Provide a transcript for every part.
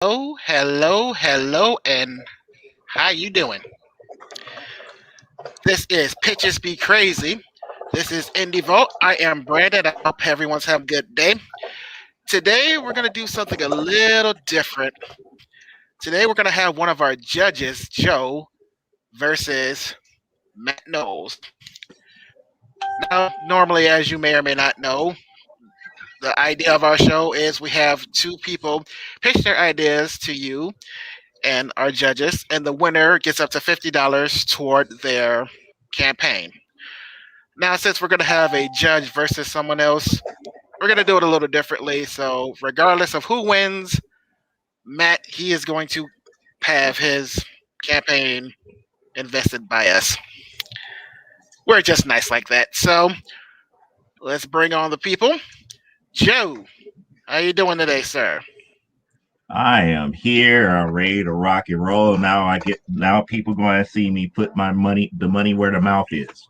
Hello, and how you doing? This is Pitches Be Crazy. This is Indie Vote. I am Brandon. I hope everyone's having a good day. Today we're gonna do something a little different. Today we're gonna have one of our judges, Joe, versus Matt Knowles. Now, normally, as you may or may not know, the idea of our show is we have two people pitch their ideas to you and our judges, and the winner gets up to $50 toward their campaign. Now, since we're going to have a judge versus someone else, we're going to do it a little differently. So, regardless of who wins, Matt, he is going to have his campaign invested by us. We're just nice like that. So, let's bring on the people. Joe, how you doing today, sir? I am here. I'm ready to rock and roll. Now people going to see me put the money where the mouth is.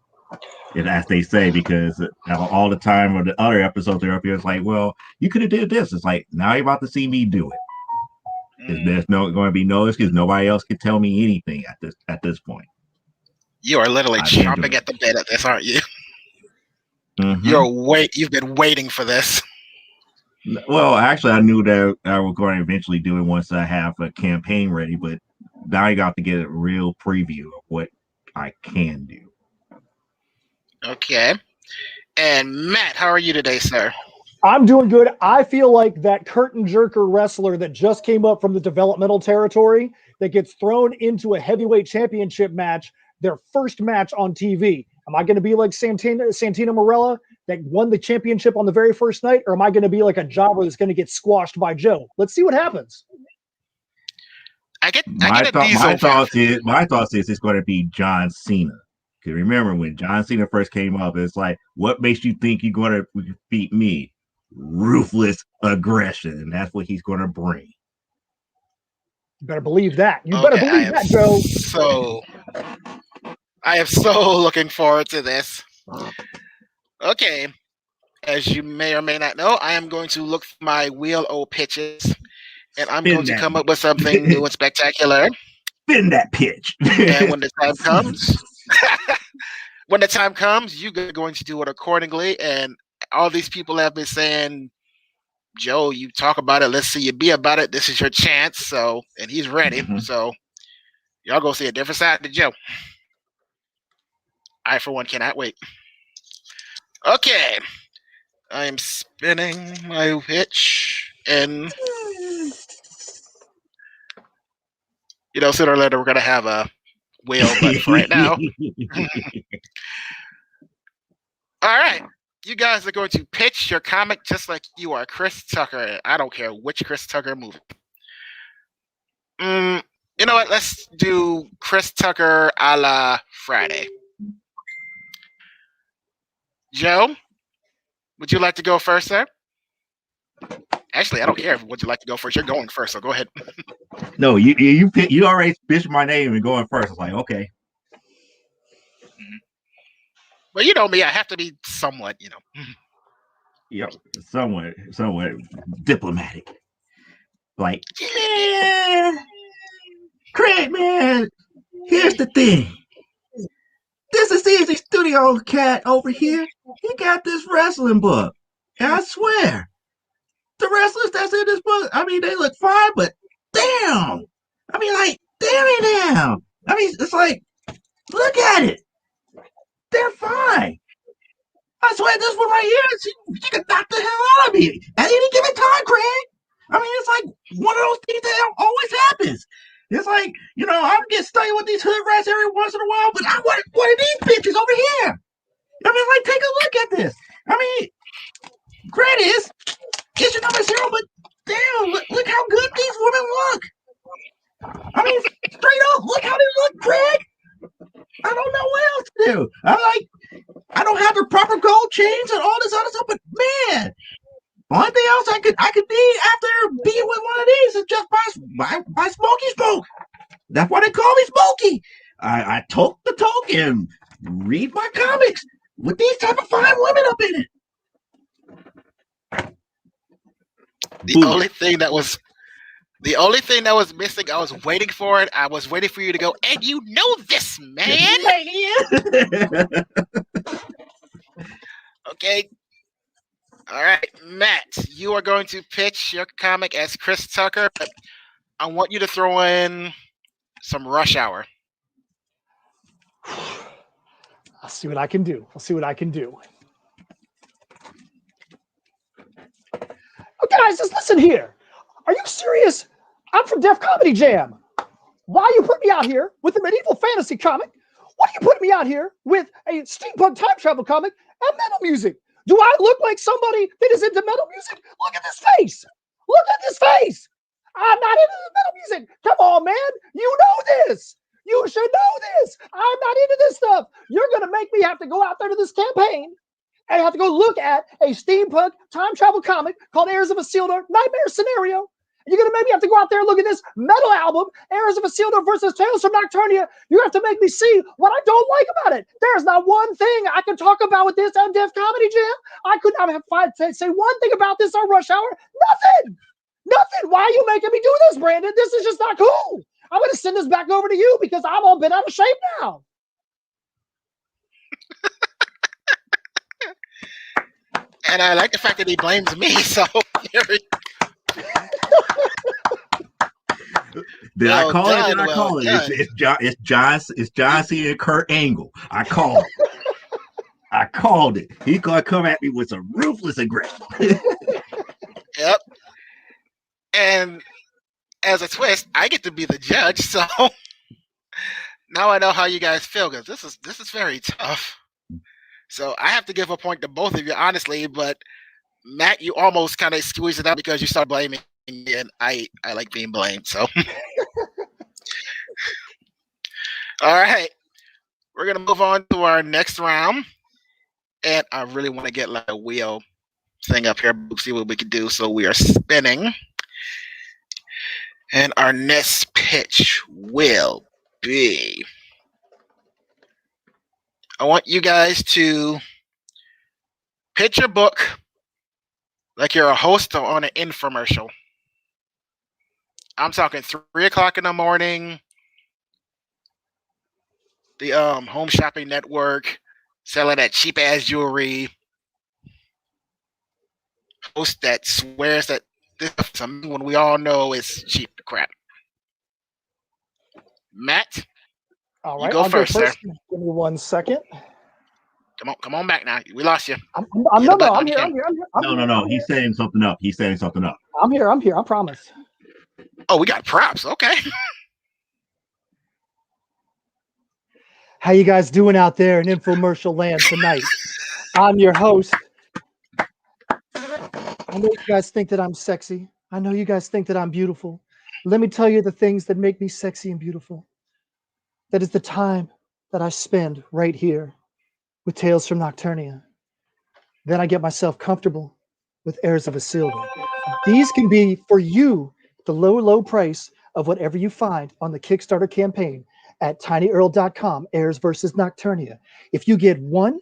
And as they say, because all the time or the other episodes they're up here, it's like, well, you could have did this. It's like now you're about to see me do it. There's no going to be no excuse. Nobody else can tell me anything at this point. You are literally I've been doing chomping at the bit at this, aren't you? Mm-hmm. You've been waiting for this. Well, actually, I knew that I was going to eventually do it once I have a campaign ready, but now you got to get a real preview of what I can do. Okay. And Matt, how are you today, sir? I'm doing good. I feel like that curtain jerker wrestler that just came up from the developmental territory that gets thrown into a heavyweight championship match, their first match on TV. Am I going to be like Santino Marella that won the championship on the very first night, or am I going to be like a jobber that's going to get squashed by Joe? Let's see what happens. I get a diesel. My thoughts is it's going to be John Cena. Because remember when John Cena first came up, it's like, what makes you think you're going to beat me? Ruthless aggression, and that's what he's going to bring. You better believe that. You better believe that, Joe. I am so looking forward to this. Okay. As you may or may not know, I am going to look for my wheel o pitches, and I'm going to come up with something new and spectacular. Spin that pitch. And when the time comes, you're going to do it accordingly. And all these people have been saying, Joe, you talk about it. Let's see you be about it. This is your chance. So, and he's ready. Mm-hmm. So, y'all go see a different side to Joe. I, for one, cannot wait. Okay. I'm spinning my pitch, and sooner or later we're gonna have a wheel, but for right now. All right. You guys are going to pitch your comic just like you are Chris Tucker. I don't care which Chris Tucker movie. You know what? Let's do Chris Tucker a la Friday. Joe, would you like to go first, sir? Actually, I don't care. Would you like to go first? You're going first, so go ahead. No, you already pitched my name and going first. It's like, okay. Well, you know me. I have to be somewhat, Yep, somewhat diplomatic. Like, yeah, Craig, man. Here's the thing. This is Easy Studio cat over here. He got this wrestling book, and I swear, the wrestlers that's in this book, I mean, they look fine, but damn, I mean, like, damn. I mean, it's like, look at it. They're fine. I swear this one right here, she can knock the hell out of me at any given time, Craig. I mean, it's like one of those things that always happens. It's like, I get stuck with these hood rats every once in a while, but I want one of these bitches over here. I mean, like, take a look at this. I mean, granted, it's your number 0, but damn, look how good these women look. I mean, straight up, look how they look, Craig. I don't know what else to do. I don't have the proper gold chains and all this other stuff, but man, only thing else I could be after being with one of these is just by Smokey Smoke. That's why they call me Smokey. I toke the toke and read my comics with these type of fine women up in it. The only thing that was The only thing that was missing, I was waiting for it. I was waiting for you to go, and you know this, man. Okay. All right, Matt, you are going to pitch your comic as Chris Tucker, but I want you to throw in some Rush Hour. I'll see what I can do. I'll see what I can do. Oh, guys, just listen here. Are you serious? I'm from Def Comedy Jam. Why you put me out here with a medieval fantasy comic? Why are you putting me out here with a steampunk time travel comic and metal music? Do I look like somebody that is into metal music? Look at this face. Look at this face. I'm not into the metal music. Come on, man. You know this. You should know this. I'm not into this stuff. You're going to make me have to go out there to this campaign and have to go look at a steampunk time travel comic called Heirs of Isildur Nightmare Scenario. You're going to make me have to go out there and look at this metal album, Heirs of Isildur versus Tales from Nocturnia. You have to make me see what I don't like about it. There's not one thing I can talk about with this on Def Comedy Jam. I could not have say one thing about this on Rush Hour. Nothing. Nothing. Why are you making me do this, Brandon? This is just not cool. I'm going to send this back over to you because I'm all bent out of shape now. And I like the fact that he blames me. So Did I call it? Did I call it? Done. It's John Cena and Kurt Angle. I called it. I called it. He's gonna come at me with some ruthless aggression. Yep. And as a twist, I get to be the judge. So now I know how you guys feel because this is very tough. So I have to give a point to both of you, honestly. But Matt, you almost kind of squeezed it out because you started blaming me, and I like being blamed. So all right, we're gonna move on to our next round, and I really want to get like a wheel thing up here, see what we can do. So we are spinning, and our next pitch will be. I want you guys to pitch your book like you're a host on an infomercial. I'm talking 3:00 in the morning. The Home Shopping Network selling that cheap ass jewelry. Host that swears that this is something when we all know it's cheap crap. Matt, all right, you go first, sir. Give me 1 second. Come on back now. We lost you. I'm here. No. He's setting something up. I'm here. I promise. Oh, we got props. Okay. How you guys doing out there in infomercial land tonight? I'm your host. I know you guys think that I'm sexy. I know you guys think that I'm beautiful. Let me tell you the things that make me sexy and beautiful. That is the time that I spend right here with Tales from Nocturnia. Then I get myself comfortable with Heirs of Isildur. These can be for you the low price of whatever you find on the Kickstarter campaign at tinyurl.com, Heirs versus Nocturnia. If you get one,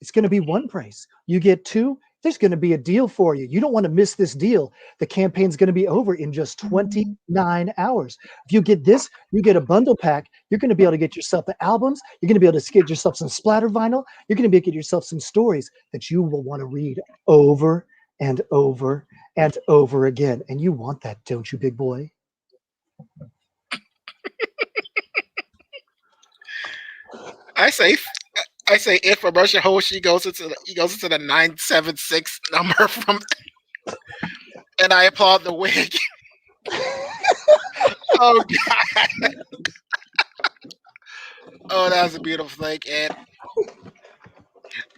it's going to be one price. You get two, there's going to be a deal for you. You don't want to miss this deal. The campaign's going to be over in just 29 hours. If you get this, you get a bundle pack. You're going to be able to get yourself the albums. You're going to be able to get yourself some splatter vinyl. You're going to be able to get yourself some stories that you will want to read over and over and over again. And you want that, don't you, big boy? I say infomercial host. He goes into the 976 number from, and I applaud the wig. Oh God! Oh, that was a beautiful thing, and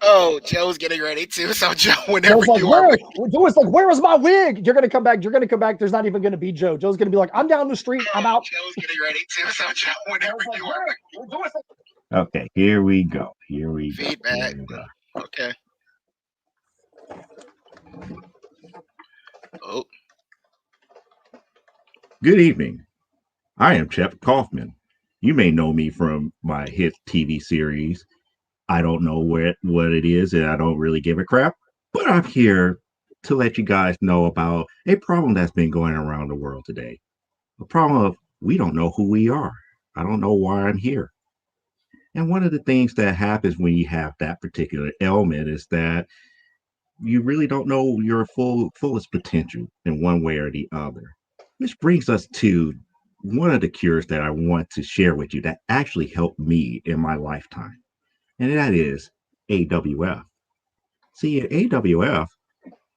oh, Joe's getting ready too. So Joe, whenever Joe's like, you are, Joe's like, where is my wig? You're gonna come back. There's not even gonna be Joe. Joe's gonna be like, I'm down the street. I'm out. Joe's getting ready too. So Joe, whenever you are. Okay, here we go. Feedback. Okay. Oh. Good evening. I am Chet Kaufman. You may know me from my hit TV series. I don't know what it is, and I don't really give a crap. But I'm here to let you guys know about a problem that's been going around the world today. A problem of we don't know who we are. I don't know why I'm here. And one of the things that happens when you have that particular ailment is that you really don't know your fullest potential in one way or the other. Which brings us to one of the cures that I want to share with you that actually helped me in my lifetime, and that is AWF. See, in AWF,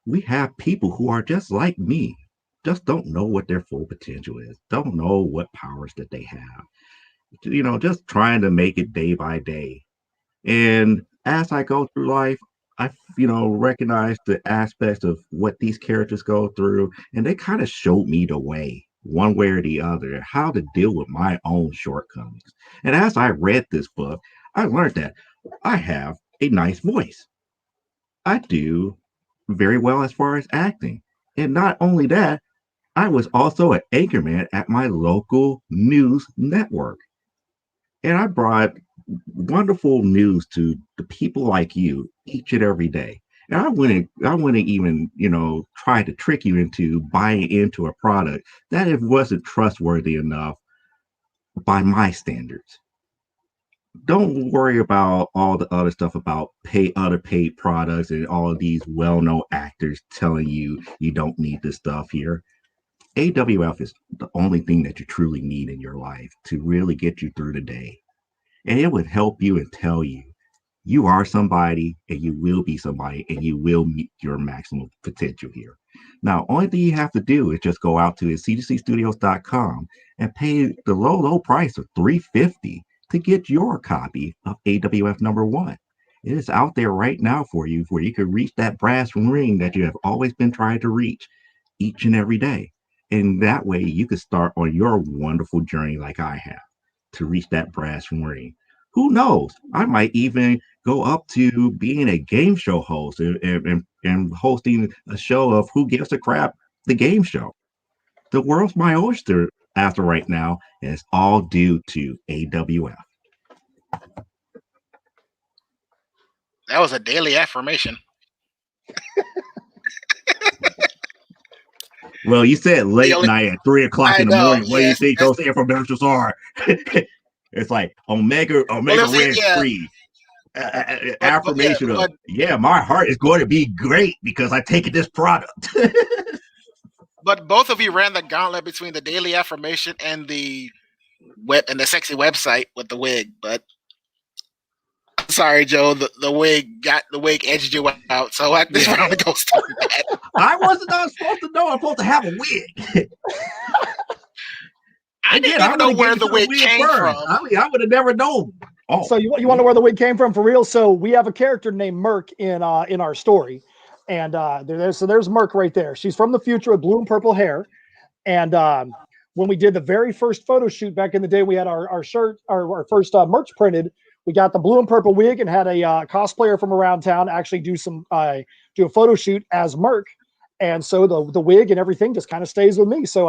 we have people who are just like me, just don't know what their full potential is, don't know what powers that they have, just trying to make it day by day. And as I go through life, I, recognize the aspects of what these characters go through, and they kind of showed me the way, one way or the other, how to deal with my own shortcomings. And as I read this book, I learned that I have a nice voice. I do very well as far as acting. And not only that, I was also an anchorman at my local news network. And I brought wonderful news to the people like you each and every day. And I wouldn't even, try to trick you into buying into a product that it wasn't trustworthy enough by my standards. Don't worry about all the other stuff about other paid products and all of these well-known actors telling you you don't need this stuff here. AWF is the only thing that you truly need in your life to really get you through the day. And it would help you and tell you you are somebody and you will be somebody and you will meet your maximum potential here. Now, only thing you have to do is just go out to cdcstudios.com and pay the low price of $350 to get your copy of AWF number one. It is out there right now for you where you can reach that brass ring that you have always been trying to reach each and every day. And that way you can start on your wonderful journey like I have to reach that brass ring. Who knows? I might even go up to being a game show host and hosting a show of Who Gives a Crap, the game show. The world's my oyster after right now, and it's all due to AWF. That was a daily affirmation. Well, you said late only, night at 3 o'clock I in the know, morning. What do you yes. think those infomercials are? It's like Omega Well, see, Red yeah, Free. but yeah, Affirmation of, yeah, my heart is going to be great because I take this product. but both of you ran the gauntlet between the daily affirmation and the web and the sexy website with the wig. But sorry, Joe, the wig edged you out. So I just want to go start that. I wasn't supposed to know I'm supposed to have a wig. I didn't even know where the wig came from. I mean, I would have never known. Oh. So you want to know where the wig came from for real? So we have a character named Merc in our story, and there's Merc right there. She's from the future with blue and purple hair, and when we did the very first photo shoot back in the day, we had our shirt, our first merch printed. We got the blue and purple wig and had a cosplayer from around town actually do a photo shoot as Merc, and so the wig and everything just kind of stays with me. So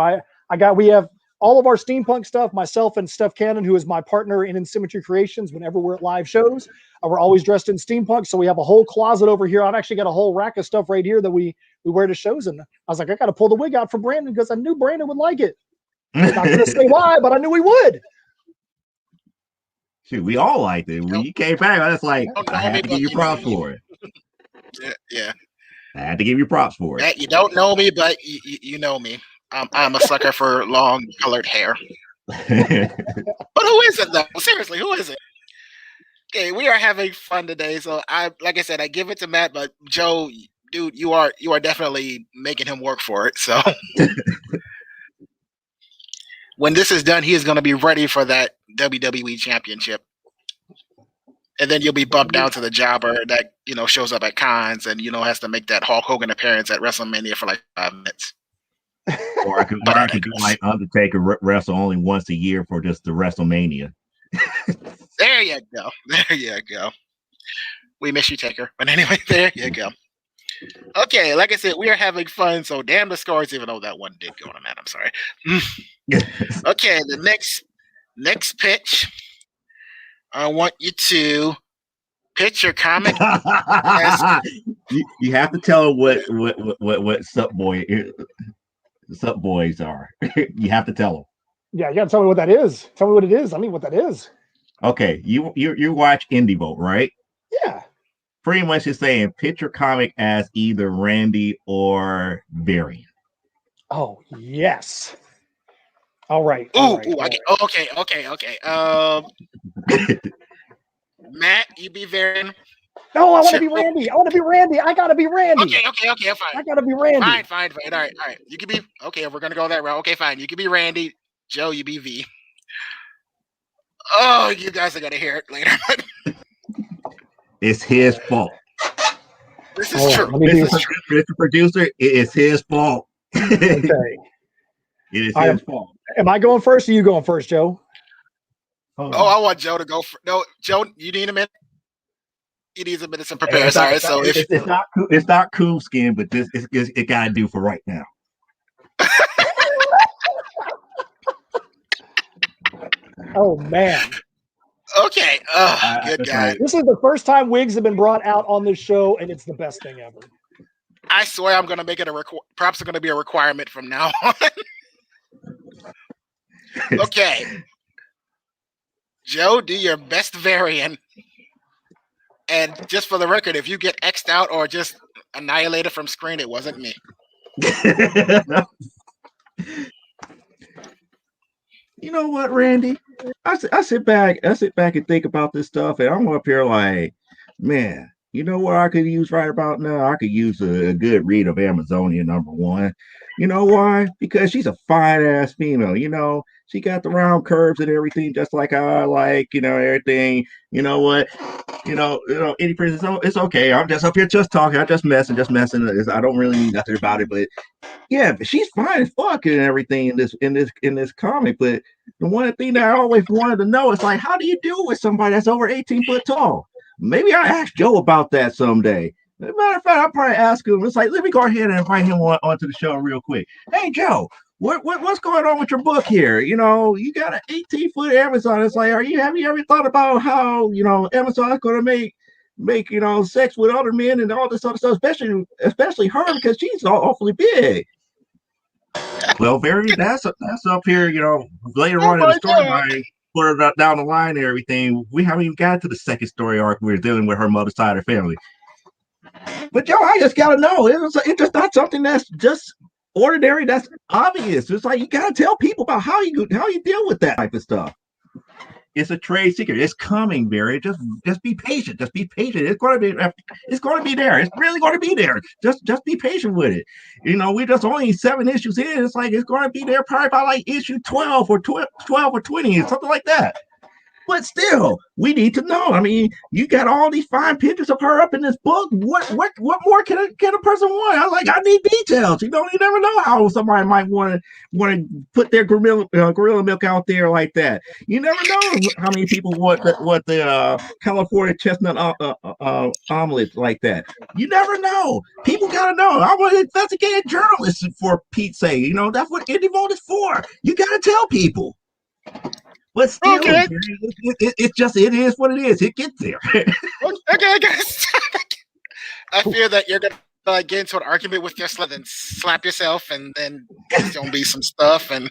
we have all of our steampunk stuff, myself and Steph Cannon, who is my partner in Symmetry Creations, whenever we're at live shows, we're always dressed in steampunk. So we have a whole closet over here. I've actually got a whole rack of stuff right here that we wear to shows. And I was like, I got to pull the wig out for Brandon because I knew Brandon would like it. I'm not going to say why, but I knew he would. Shoot, we all liked it. When you came back, I was like, I had to give you props for it. Yeah. I had to give you props for it. You don't know me, but you know me. I'm a sucker for long colored hair. But who is it though? Seriously, who is it? Okay, we are having fun today. So like I said, I give it to Matt, but Joe, dude, you are definitely making him work for it. So when this is done, he is going to be ready for that WWE championship. And then you'll be bumped down to the jobber that, shows up at cons and, has to make that Hulk Hogan appearance at WrestleMania for like 5 minutes. Or I could do like Undertaker wrestle only once a year for just the WrestleMania. There you go. There you go. We miss you, Taker. But anyway, there you go. Okay, like I said, we are having fun. So damn the scores, even though that one did go to Matt. I'm sorry. Okay, the next pitch. I want you to pitch your comic. You have to tell what Sup Boy is. sub boys are. You have to tell them. Yeah, you gotta tell me what that is. Tell me what it is. I mean, what that is. Okay, you watch Indie Vote, right? Yeah. Pretty much it's saying picture comic as either Randy or Varian. Oh yes. All right. All Ooh, right. ooh, All I right. get, okay, okay, okay. Matt, you be very. No, I want to Joe, be Randy. I want to be Randy. I gotta be Randy. okay, I fine. gotta be Randy. Fine. All right. You can be okay. If we're gonna go that route, okay, fine. You can be Randy. Joe, you be V. Oh, you guys are gonna hear it later. It's his fault. This is All right. true. Let me This do. is true. Mr. Producer, it is his fault. It Okay. is I his am. fault. Am I going first or you going first, Joe? Hold Oh, on. I want Joe to go. No, Joe, you need a minute. He needs a minute to prepare. It's not, Sorry. So if it's not cool skin, but it gotta do for right now. Oh man. okay, good It's God. like This is the first time wigs have been brought out on this show, and it's the best thing ever. I swear I'm gonna make it props are gonna be a requirement from now on. Okay, Joe, do your best variant. And just for the record, if you get X'd out or just annihilated from screen, it wasn't me. you know what, Randy? I sit back and think about this stuff, and I'm up here like, man, you know what I could use right about now? I could use a good read of Amazonia #1. You know why? Because she's a fine ass female. She got the round curves and everything, just like I like. Everything. You know what? Any person. It's okay. I'm just up here just talking. I'm just messing. I don't really need nothing about it, but yeah, but she's fine as fuck and everything in this comic. But the one thing that I always wanted to know is like, how do you deal with somebody that's over 18 foot tall? Maybe I ask Joe about that someday. As a matter of fact, I'll probably ask him. It's like, let me go ahead and invite him onto the show real quick. Hey, Joe, what's going on with your book here? You got an 18-foot Amazon. It's like, have you ever thought about how Amazon's going to make sex with other men and all this other stuff, especially her because she's awfully big. Well, Barry, that's up here. Later Oh on in the my God. storyline, further down the line and everything, we haven't even got to the second story arc. We're dealing with her mother's side of the family. But Joe, I just gotta know. It's just not something that's just ordinary. That's obvious. It's like you gotta tell people about how you deal with that type of stuff. It's a trade secret. It's coming, Barry. Just be patient. Just be patient. It's going to be there. It's really going to be there. Just be patient with it. We're just only 7 issues in. It's like it's going to be there probably by like issue 12 or 12 or 20 or something like that. But still, we need to know. I mean, you got all these fine pictures of her up in this book. What more can a person want? I need details. You never know how somebody might want to put their gorilla milk out there like that. You never know how many people want the California chestnut omelet like that. You never know. People gotta know. I want to investigate journalists for Pete's sake. That's what Indie Vote is for. You gotta tell people. But still, Okay. it is what it is. It gets there. Okay, guys. I fear that you're gonna get into an argument with your sled and slap yourself, and then there's gonna be some stuff. And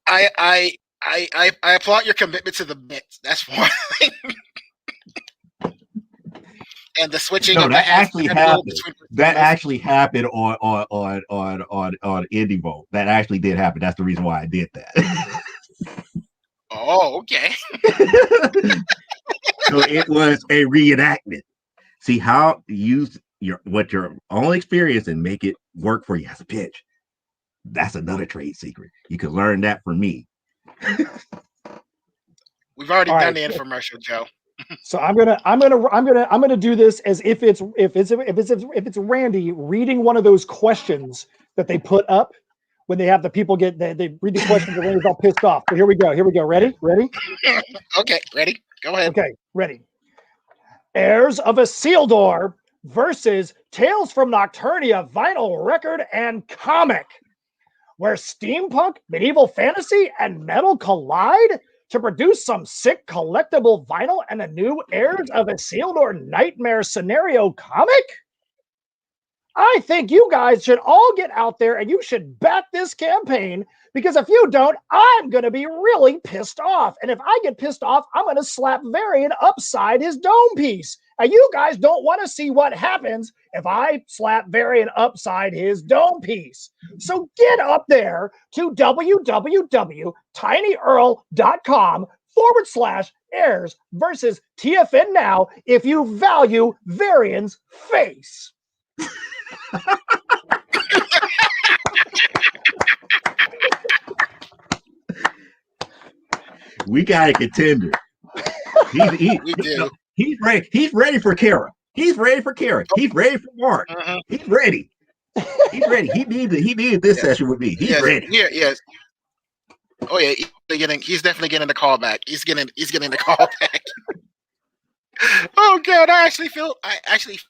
I applaud your commitment to the bit. That's one thing. And the switching No, of the that hands actually between happened. That actually happened on Indie Vote. That actually did happen. That's the reason why I did that. Oh, okay. So it was a reenactment. See how you use your own experience and make it work for you as a pitch. That's another trade secret. You can learn that from me. We've already All done right. the infomercial, Joe. So I'm gonna do this as if it's Randy reading one of those questions that they put up when they have the people they read the questions and Randy's all pissed off. So here we go. Ready? Okay, ready? Go ahead. Okay, ready. Heirs of Isildur versus Tales from Nocturnia vinyl record and comic, where steampunk, medieval fantasy, and metal collide to produce some sick collectible vinyl and a new Heirs of Isildur nightmare scenario comic? I think you guys should all get out there and you should back this campaign, because if you don't, I'm going to be really pissed off. And if I get pissed off, I'm going to slap Varian upside his dome piece. And you guys don't want to see what happens if I slap Varian upside his dome piece. So get up there to www.tinyearl.com/heirs versus TFN now if you value Varian's face. We got a contender. We do. He's ready. He's ready for Kara. He's ready for Kara. He's ready for Mark. He's ready. He's ready. He needed this session with me. He's ready. Yeah, yes. Oh yeah, he's definitely getting the call back. He's getting the call back. Oh god, I actually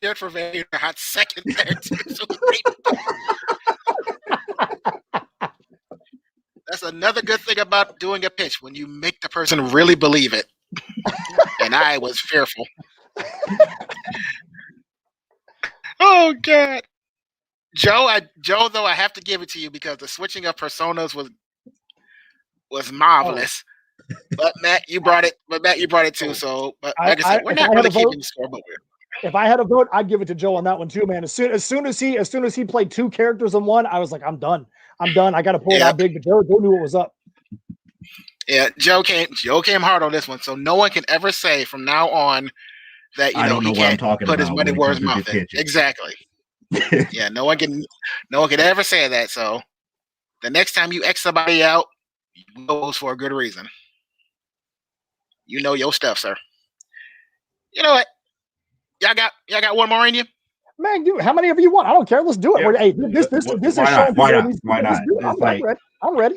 feared for Varian a hot second there too. So that's another good thing about doing a pitch, when you make the person really believe it. And I was fearful. Oh god. Joe, though, I have to give it to you because the switching of personas was marvelous. But Matt, you brought it. Too. So, but like I said, we're not really keeping the score, but we're. If I had a vote, I'd give it to Joe on that one too, man. As soon as he played two characters in one, I was like, I'm done. I got to pull it out big. But Joe knew what was up. Yeah, Joe came hard on this one, so no one can ever say from now on that he can't put his money where his mouth is. Exactly. Yeah, no one can ever say that. So the next time you X somebody out, you know it's for a good reason. You know your stuff, sir. You know what? Y'all got one more in you? Man, dude, how many of you want? I don't care. Let's do it. Yeah. Hey, this is showing. Why not? Why not? I'm ready.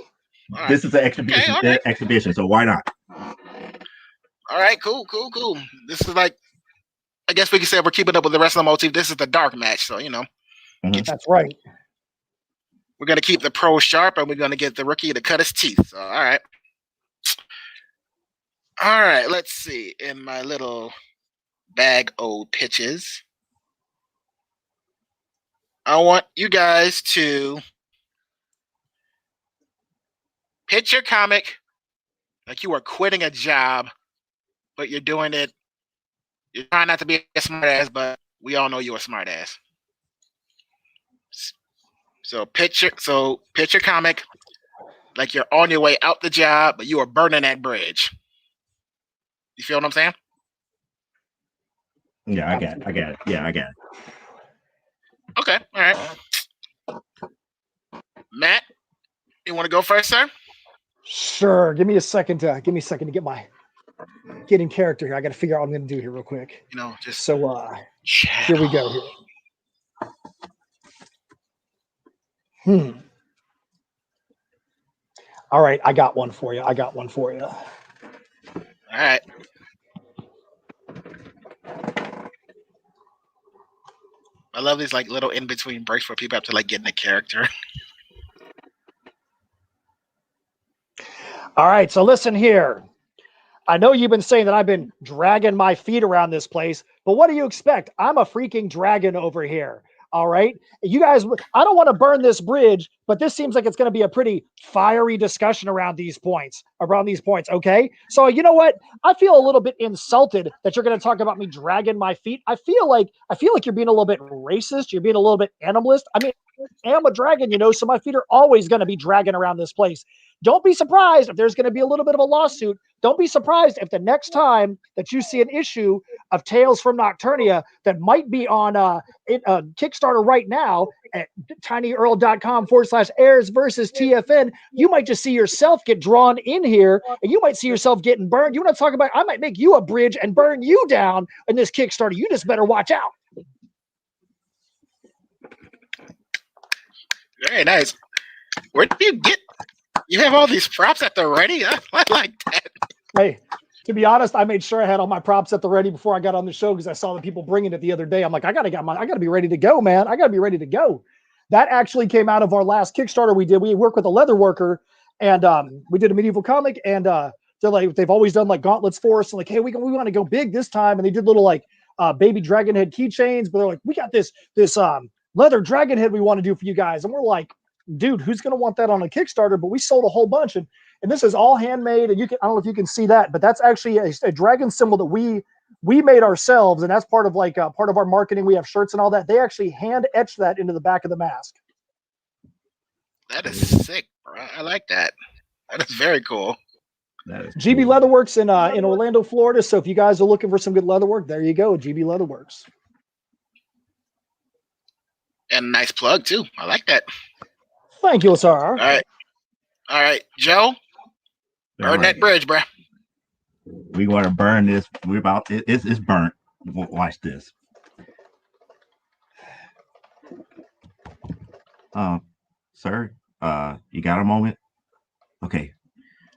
Right. This is an exhibition, so why not? All right, cool. This is like, I guess we can say we're keeping up with the rest of the motif. This is the dark match, so That's right. We're gonna keep the pro sharp, and we're gonna get the rookie to cut his teeth. So, all right. Let's see in my little bag of pitches. I want you guys to pitch your comic like you are quitting a job, but you're doing it. You're trying not to be a smart ass, but we all know you're a smart ass. So pitch your comic like you're on your way out the job, but you are burning that bridge. You feel what I'm saying? Yeah, I got it. Yeah, I got it. Okay, all right. Matt, you want to go first, sir? Sure. Give me a second to get in character here. I got to figure out what I'm going to do here real quick. Just so. Here we go. All right, I got one for you. All right. I love these like little in between breaks where people have to like get in the character. All right, so listen here. I know you've been saying that I've been dragging my feet around this place, but what do you expect? I'm a freaking dragon over here. All right. You guys, I don't want to burn this bridge, but this seems like it's going to be a pretty fiery discussion around these points. Okay. So you know what? I feel a little bit insulted that you're going to talk about me dragging my feet. I feel like you're being a little bit racist. You're being a little bit animalist. I mean, I'm a dragon, so my feet are always going to be dragging around this place. Don't be surprised if there's going to be a little bit of a lawsuit. Don't be surprised if the next time that you see an issue of Tales from Nocturnia that might be on Kickstarter right now at tinyurl.com/heirs versus TFN, you might just see yourself get drawn in here and you might see yourself getting burned. You want to talk about, I might make you a bridge and burn you down in this Kickstarter. You just better watch out. Very nice. Where do you get? You have all these props at the ready? I like that. Hey, to be honest, I made sure I had all my props at the ready before I got on the show because I saw the people bringing it the other day. I'm like, I gotta be ready to go, man. I gotta be ready to go. That actually came out of our last Kickstarter we did. We worked with a leather worker, and we did a medieval comic, and they've always done like gauntlets for us. And like, hey, we want to go big this time, and they did little like baby dragon head keychains. But they're like, we got this leather dragon head we want to do for you guys. And we're like, dude, who's going to want that on a Kickstarter? But we sold a whole bunch. And this is all handmade. And you can, I don't know if you can see that, but that's actually a dragon symbol that we made ourselves. And that's part of like part of our marketing. We have shirts and all that. They actually hand etched that into the back of the mask. That is sick, bro. I like that. That is very cool. That is GB cool. Leatherworks in Orlando, Florida. So if you guys are looking for some good leatherwork, there you go, GB Leatherworks. And nice plug too. I like that. Thank you, sir. All right, Joe. Burn that bridge, bro. We want to burn this. We're about it's burnt. Watch this. Sir, you got a moment? Okay.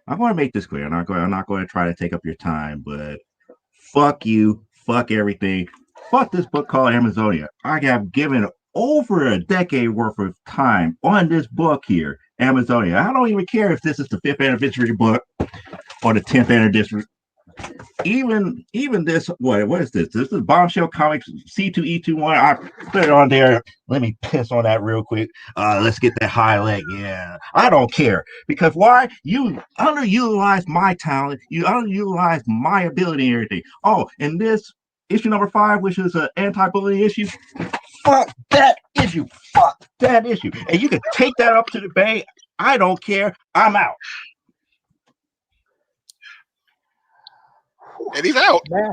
I want to make this clear. I'm not going to try to take up your time, but fuck you, fuck everything, fuck this book called Amazonia. I have given over a decade worth of time on this book here, Amazonia. I don't even care if this is the 5th anniversary book or the 10th anniversary. Even this, what is this? This is Bombshell Comics C2E21. I put it on there. Let me piss on that real quick. Let's get that highlight. Yeah, I don't care because why? You underutilize my talent. You underutilize my ability and everything. Oh, and this issue number 5, which is an anti-bullying issue. Fuck that issue. Fuck that issue. And you can take that up to the bay. I don't care. I'm out. And he's out. Man,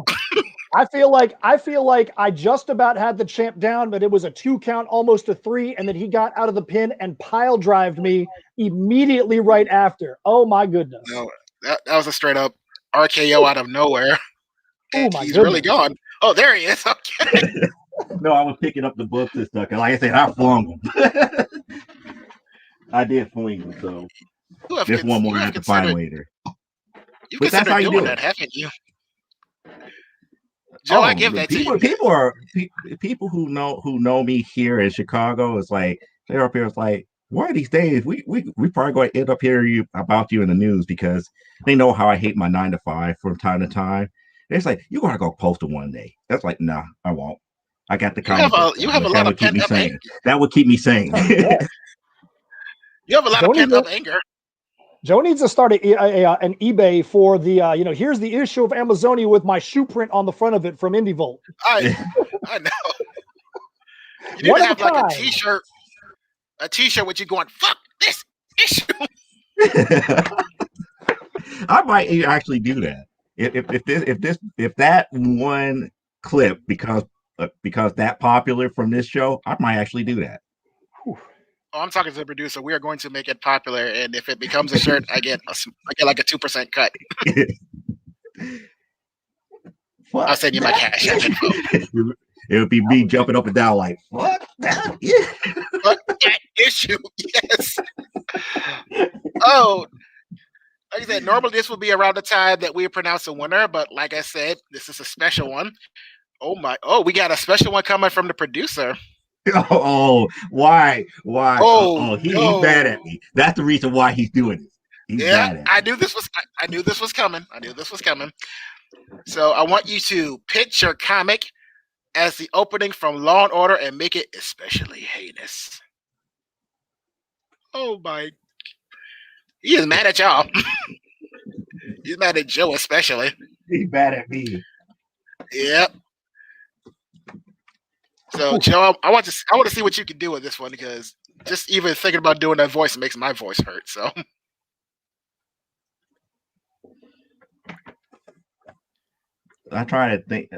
I feel like I just about had the champ down, but it was a 2 count, almost a 3, and then he got out of the pin and pile drived me immediately right after. Oh my goodness! No, that was a straight up RKO out of nowhere. Oh my He's goodness. really gone. Oh, there he is. Okay. No, I was picking up the books and stuff. And like I said, I flung them. I did fling them. So there's one more I have to find later. You but that's how you do that, it, haven't you? Joe, I give that people, to you. People who know me here in Chicago. It's like they're up here. It's like one of these days we probably going to end up hearing about you in the news because they know how I hate my 9 to 5 from time to time. It's like you're going to go postal one day. That's like, nah, I won't. I got the comic book. You have a lot of pent up anger. That would keep me sane. You have a lot of pent up anger. Joe needs to start an eBay for the, here's the issue of Amazonia with my shoe print on the front of it from Indie Vault. I know. You need to have like a t-shirt with you going, fuck this issue. I might actually do that. If that one clip because that popular from this show, I might actually do that. Oh, I'm talking to the producer. We are going to make it popular, and if it becomes a shirt, I get like a 2% cut. I'll send you my cash. It would be me jumping up and down like, what that? Fuck that issue. Yes. Oh, like I said, normally this would be around the time that we pronounce a winner, but like I said, this is a special one. Oh, we got a special one coming from the producer. Oh, why? He's mad at me. That's the reason why he's doing it. He's mad at me. I knew this was coming. So I want you to pitch your comic as the opening from Law and Order and make it especially heinous. Oh my! He is mad at y'all. He's mad at Joe especially. He's mad at me. Yep. So Joe, I want to see what you can do with this one because just even thinking about doing that voice makes my voice hurt. So I try to think.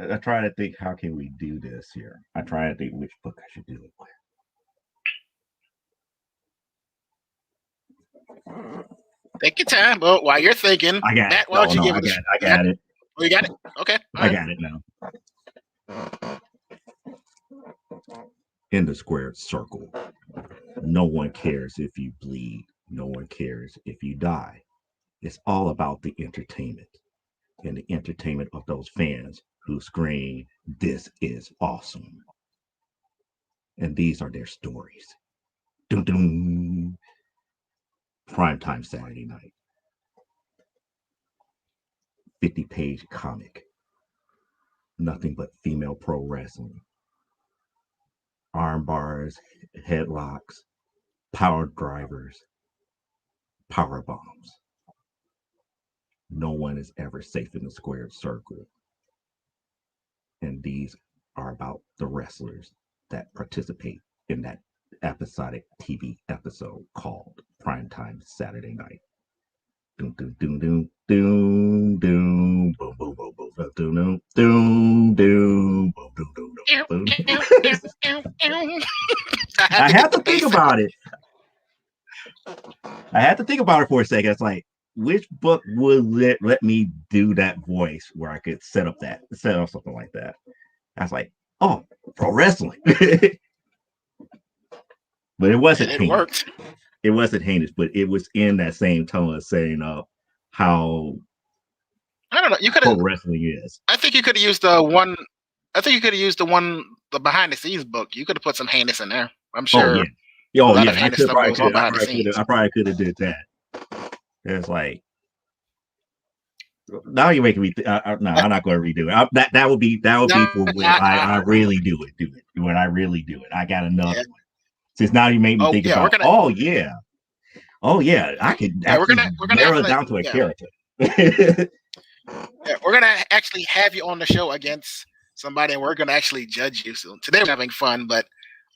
How can we do this here? I try to think which book I should do it with. Take your time. Well, while you're thinking, I got Matt, it. why don't you give it? I got it. Oh, you got it. Okay. I got it now. In the squared circle, no one cares if you bleed. No one cares if you die. It's all about the entertainment and the entertainment of those fans who scream, "This is awesome." And these are their stories. Dun, dun. Primetime Saturday night. 50-page comic. Nothing but female pro wrestling. arm bars, headlocks, power drivers, power bombs. No one is ever safe in the squared circle. And these are about the wrestlers that participate in that episodic TV episode called Primetime Saturday Night. Doom doom doom doom doom doom boom boom boom boom doom doom doom doom boom doom doom boom. I had to think about it. I had to think about it for a second. It's like, which book would let me do that voice where I could set up something like that? I was like, oh, pro wrestling. But it wasn't it heinous. worked. It wasn't heinous, but it was in that same tone of saying how I don't know. You could pro have. wrestling is. I think you could have used the one. I think you could have used the behind the scenes book. You could have put some heinous in there. I'm sure. Oh yeah. A lot of heinous stuff goes on behind the scenes. I probably could have did that. It's like, now you're making me. No, I'm not going to redo it. That would be for when I really do it. When I really do it, I got another one. Since now you made me think about. Oh yeah, I could actually narrow it down to a character. We're gonna actually have you on the show against somebody, and we're gonna actually judge you. So today we're having fun, but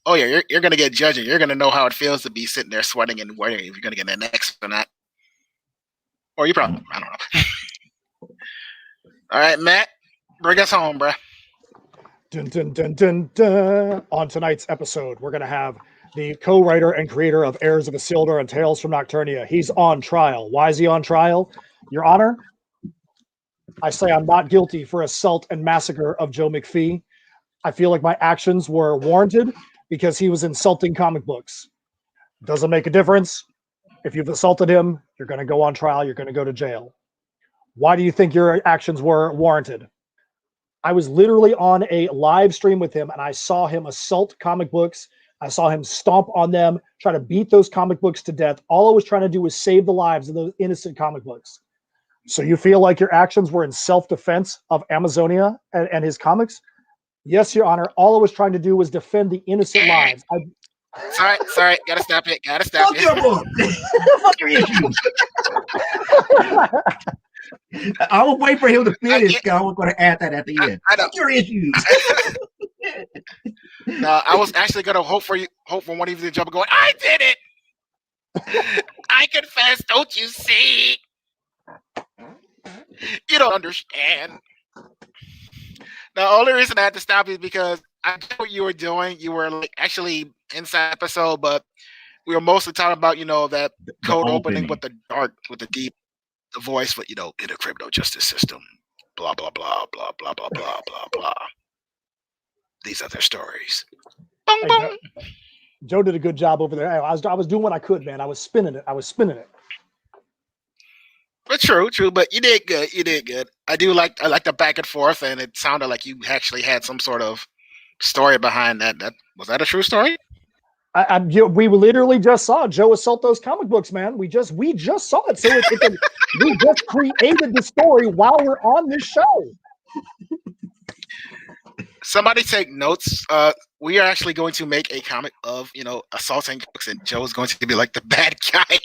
oh yeah, you're gonna get judged. You're gonna know how it feels to be sitting there sweating and worrying if you're gonna get an next or not. Or you probably, I don't know. All right, Matt, bring us home, bro. Dun, dun, dun, dun, dun. On tonight's episode, we're going to have the co-writer and creator of Heirs of Isildur and Tales from Nocturnia. He's on trial. Why is he on trial? Your Honor, I say I'm not guilty for assault and massacre of Joe McPhee. I feel like my actions were warranted because he was insulting comic books. Doesn't make a difference. If you've assaulted him, you're going to go on trial. You're going to go to jail. Why do you think your actions were warranted? I was literally on a live stream with him, and I saw him assault comic books. I saw him stomp on them, try to beat those comic books to death. All I was trying to do was save the lives of those innocent comic books. So you feel like your actions were in self-defense of Amazonia and his comics? Yes, Your Honor. All I was trying to do was defend the innocent lives. Sorry. Gotta stop it. Fuck your book. Fuck your issues. I will wait for him to finish. I was going to add that at the end. Fuck your issues. No, I was actually gonna hope for one of you to jump and go, I did it. I confess. Don't you see? You don't understand. The only reason I had to stop is because I get what you were doing. You were like actually inside episode, but we were mostly talking about that code opening with the deep, the voice, but in a criminal justice system, blah blah blah blah blah blah blah blah blah. These are their stories. Bong, bong. Joe did a good job over there. I was doing what I could, man. I was spinning it. But true. But you did good. I like the back and forth, and it sounded like you actually had some sort of story behind that. Was that a true story? We literally just saw Joe assault those comic books, man. We just saw it. So we just created the story while we're on this show. Somebody take notes. We are actually going to make a comic of assaulting books, and Joe's going to be like the bad guy.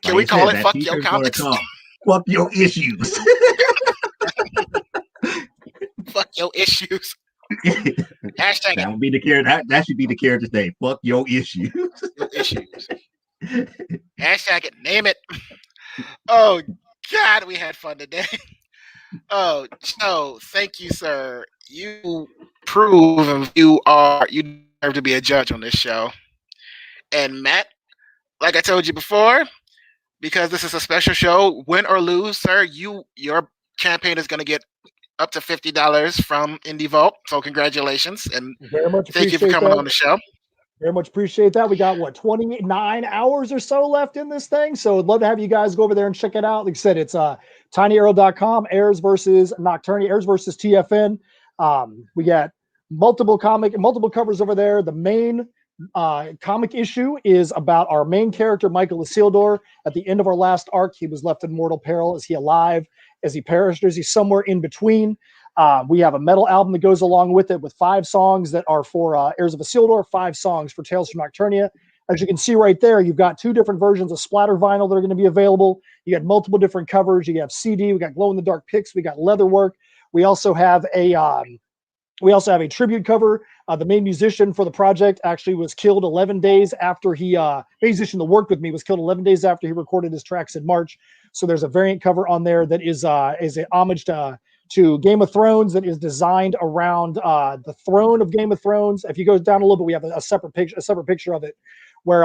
Can we call it "Fuck Your Comics"? Fuck your issues. Fuck your issues. Hashtag that would be the character. That should be the character's name. Fuck your issues. Your issues. Hashtag it. Name it. Oh God, we had fun today. Oh, Joe, thank you, sir. You prove you deserve to be a judge on this show. And Matt, like I told you before, because this is a special show, win or lose, sir, your campaign is going to get up to $50 from iNDIE Vault. So congratulations, and thank you for coming on the show. Very much appreciate that. We got 29 hours or so left in this thing, so I'd love to have you guys go over there and check it out. Like I said, it's tinyarrow.com, Heirs versus Nocturnia, Heirs versus TFN. We got multiple covers over there. The main comic issue is about our main character, Michael Isildur. At the end of our last arc, he was left in mortal peril. Is he alive? Is he perished? Or is he somewhere in between? We have a metal album that goes along with it with 5 songs that are for Heirs of Isildur, 5 songs for Tales from Nocturnia. As you can see right there, you've got 2 different versions of splatter vinyl that are going to be available. You got multiple different covers. You have CD. We got glow in the dark pics. We got leather work. We also have a tribute cover. The main musician for the project actually was killed 11 days after the musician that worked with me was killed 11 days after he recorded his tracks in March. So there's a variant cover on there that is an homage to Game of Thrones that is designed around the throne of Game of Thrones. If you go down a little bit, we have a separate picture of it where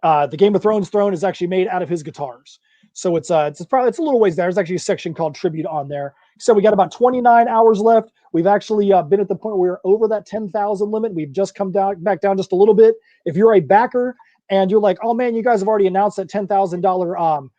the Game of Thrones throne is actually made out of his guitars. So it's a little ways there. There's actually a section called Tribute on there. So we got about 29 hours left. We've actually been at the point where we're over that 10,000 limit. We've just come back down just a little bit. If you're a backer and you're like, oh man, you guys have already announced that $10,000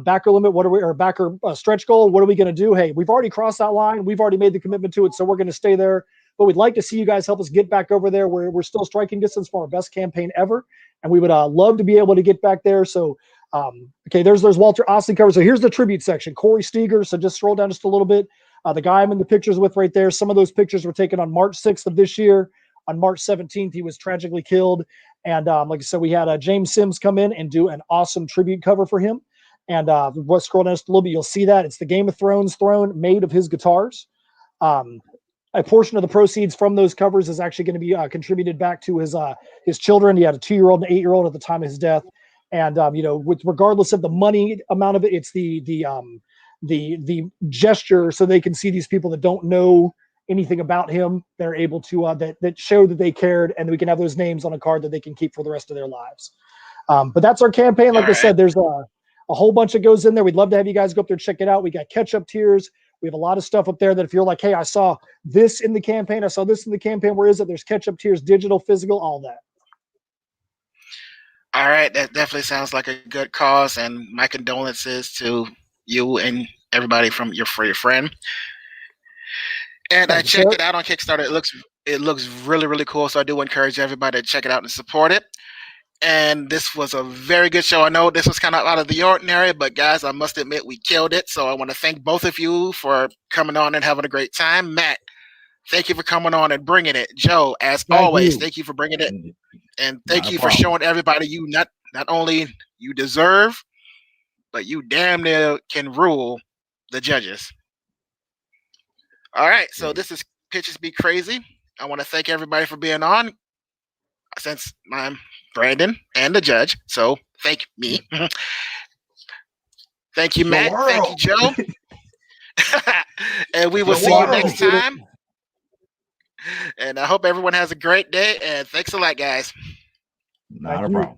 backer limit, backer stretch goal, what are we going to do? Hey, we've already crossed that line. We've already made the commitment to it, so we're going to stay there. But we'd like to see you guys help us get back over there. We're still striking distance from our best campaign ever, and we would love to be able to get back there. So, okay, there's Walter Osley cover. So here's the tribute section. Corey Steger. So just scroll down just a little bit. The guy I'm in the pictures with right there. Some of those pictures were taken on March 6th of this year. On March 17th, he was tragically killed. And like I said, we had James Sims come in and do an awesome tribute cover for him. And we'll scroll down just a little bit. You'll see that it's the Game of Thrones throne made of his guitars. A portion of the proceeds from those covers is actually going to be contributed back to his children. He had a 2-year-old and 8-year-old at the time of his death. And regardless of the money amount of it, it's the gesture, so they can see these people that don't know anything about him. They're able to that show that they cared, and we can have those names on a card that they can keep for the rest of their lives. But that's our campaign. Like I said, there's a whole bunch that goes in there. We'd love to have you guys go up there and check it out. We got catch-up tiers. We have a lot of stuff up there that if you're like, hey, I saw this in the campaign, where is it? There's catch-up tiers, digital, physical, all that. All right, that definitely sounds like a good cause, and my condolences to you and everybody for your friend. And I checked it out on Kickstarter. It looks really, really cool. So I do encourage everybody to check it out and support it. And this was a very good show. I know this was kind of out of the ordinary, but guys, I must admit we killed it. So I want to thank both of you for coming on and having a great time. Matt, thank you for coming on and bringing it. Joe, as always, thank you for bringing it. And thank you for showing everybody you not only you deserve, but you damn near can rule the judges. All right, so this is Pitches Be Crazy. I want to thank everybody for being on. Since I'm Brandon and the judge, so thank me. Thank you, Matt. Thank you, Joe. And we will see you next time. And I hope everyone has a great day. And thanks a lot, guys. Not a problem.